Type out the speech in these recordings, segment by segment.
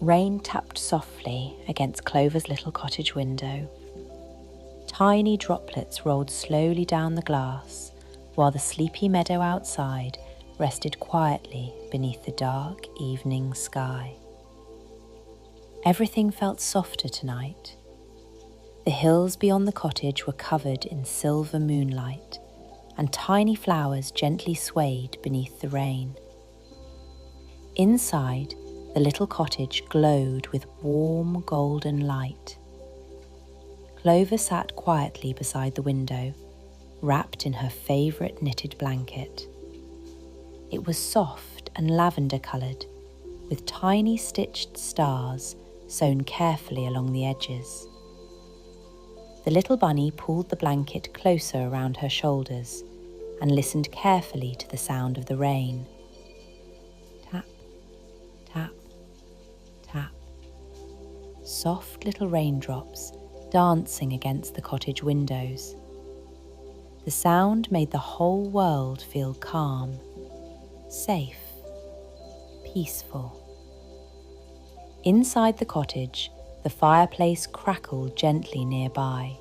Rain tapped softly against Clover's little cottage window. Tiny droplets rolled slowly down the glass, while the sleepy meadow outside rested quietly beneath the dark evening sky. Everything felt softer tonight. The hills beyond the cottage were covered in silver moonlight, and tiny flowers gently swayed beneath the rain. Inside, the little cottage glowed with warm golden light. Clover sat quietly beside the window, wrapped in her favourite knitted blanket. It was soft and lavender-coloured, with tiny stitched stars sewn carefully along the edges. The little bunny pulled the blanket closer around her shoulders and listened carefully to the sound of the rain. Tap, tap, tap. Soft little raindrops dancing against the cottage windows. The sound made the whole world feel calm, safe, peaceful. Inside the cottage, the fireplace crackled gently nearby.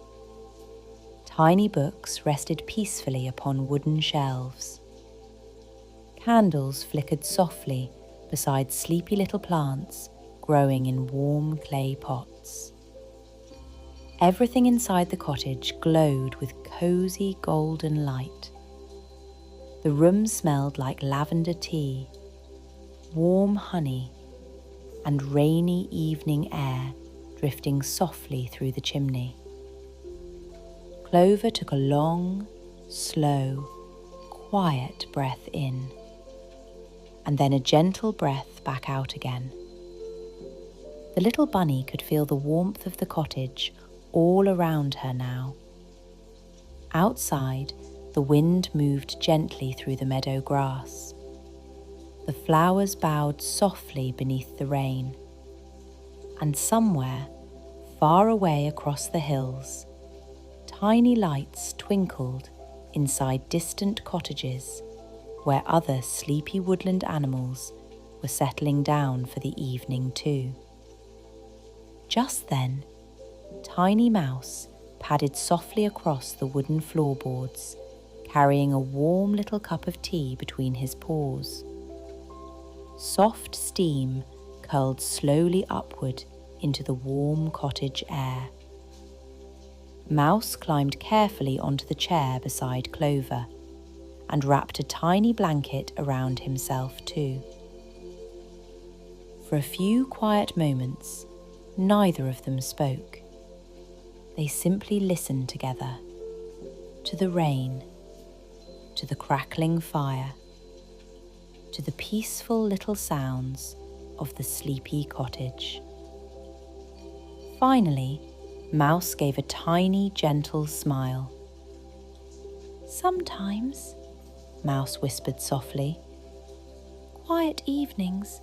Tiny books rested peacefully upon wooden shelves. Candles flickered softly beside sleepy little plants growing in warm clay pots. Everything inside the cottage glowed with cosy golden light. The room smelled like lavender tea, warm honey, and rainy evening air drifting softly through the chimney. Clover took a long, slow, quiet breath in, and then a gentle breath back out again. The little bunny could feel the warmth of the cottage all around her now. Outside, the wind moved gently through the meadow grass. The flowers bowed softly beneath the rain, and somewhere, far away across the hills, tiny lights twinkled inside distant cottages where other sleepy woodland animals were settling down for the evening too. Just then, Tiny Mouse padded softly across the wooden floorboards, carrying a warm little cup of tea between his paws. Soft steam curled slowly upward into the warm cottage air. Mouse climbed carefully onto the chair beside Clover and wrapped a tiny blanket around himself too. For a few quiet moments, neither of them spoke. They simply listened together, to the rain, to the crackling fire, to the peaceful little sounds of the sleepy cottage. Finally, Mouse gave a tiny, gentle smile. "Sometimes," Mouse whispered softly, "quiet evenings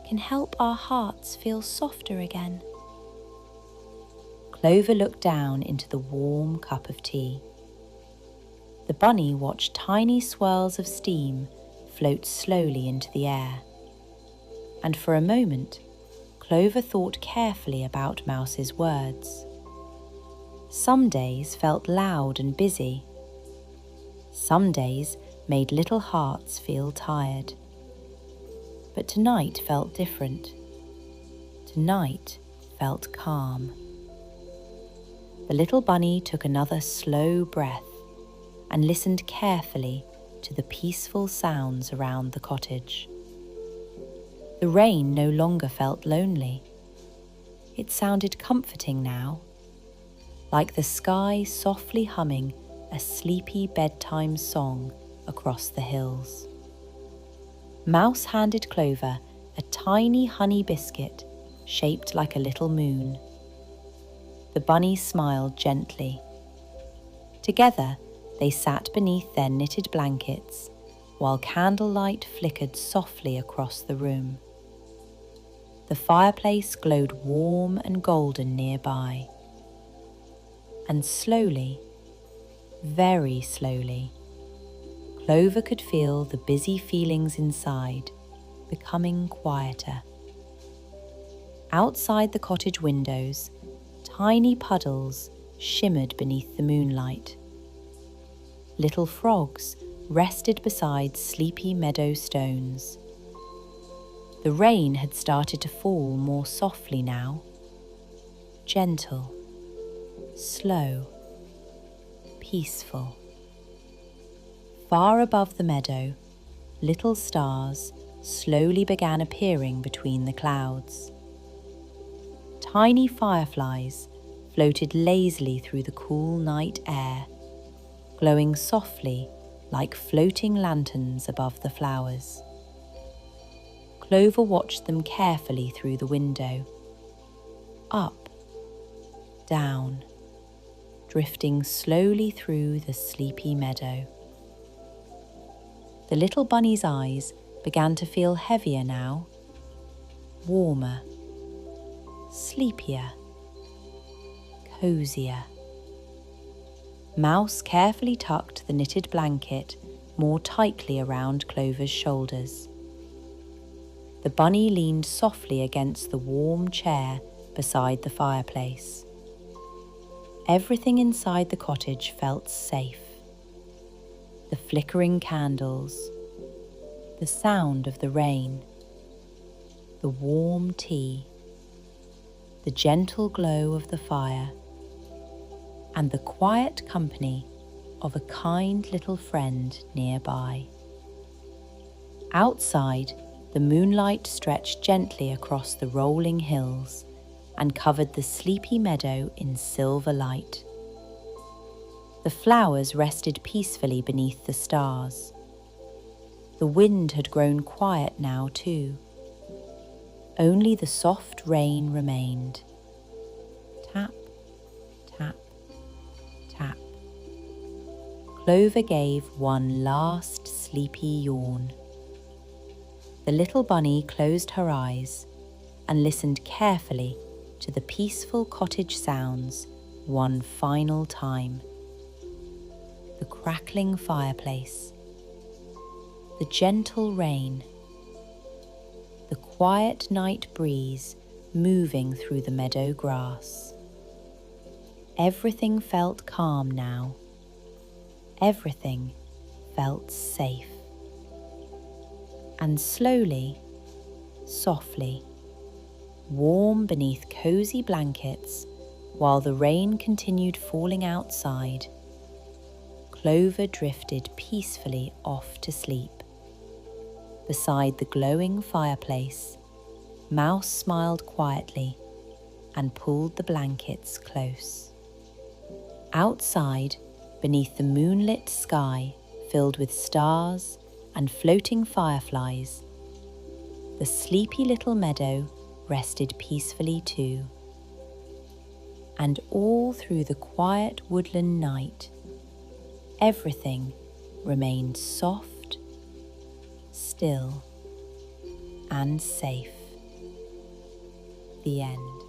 can help our hearts feel softer again." Clover looked down into the warm cup of tea. The bunny watched tiny swirls of steam float slowly into the air. And for a moment, Clover thought carefully about Mouse's words. Some days felt loud and busy. Some days made little hearts feel tired. But tonight felt different. Tonight felt calm. The little bunny took another slow breath and listened carefully to the peaceful sounds around the cottage. The rain no longer felt lonely. It sounded comforting now, like the sky softly humming a sleepy bedtime song across the hills. Mouse handed Clover a tiny honey biscuit shaped like a little moon. The bunny smiled gently. Together, they sat beneath their knitted blankets while candlelight flickered softly across the room. The fireplace glowed warm and golden nearby. And slowly, very slowly, Clover could feel the busy feelings inside becoming quieter. Outside the cottage windows, tiny puddles shimmered beneath the moonlight. Little frogs rested beside sleepy meadow stones. The rain had started to fall more softly now, gentle, slow, peaceful. Far above the meadow, little stars slowly began appearing between the clouds. Tiny fireflies floated lazily through the cool night air, glowing softly like floating lanterns above the flowers. Clover watched them carefully through the window. Up, down, drifting slowly through the sleepy meadow. The little bunny's eyes began to feel heavier now, warmer, sleepier, cozier. Mouse carefully tucked the knitted blanket more tightly around Clover's shoulders. The bunny leaned softly against the warm chair beside the fireplace. Everything inside the cottage felt safe. The flickering candles, the sound of the rain, the warm tea, the gentle glow of the fire, and the quiet company of a kind little friend nearby. Outside, the moonlight stretched gently across the rolling hills and covered the sleepy meadow in silver light. The flowers rested peacefully beneath the stars. The wind had grown quiet now too. Only the soft rain remained. Tap, tap, tap. Clover gave one last sleepy yawn. The little bunny closed her eyes and listened carefully to the peaceful cottage sounds one final time. The crackling fireplace, the gentle rain, the quiet night breeze moving through the meadow grass. Everything felt calm now. Everything felt safe. And slowly, softly, warm beneath cozy blankets, while the rain continued falling outside, Clover drifted peacefully off to sleep. Beside the glowing fireplace, Mouse smiled quietly and pulled the blankets close. Outside, beneath the moonlit sky filled with stars and floating fireflies, the sleepy little meadow rested peacefully too. And all through the quiet woodland night, everything remained soft, still, and safe. The end.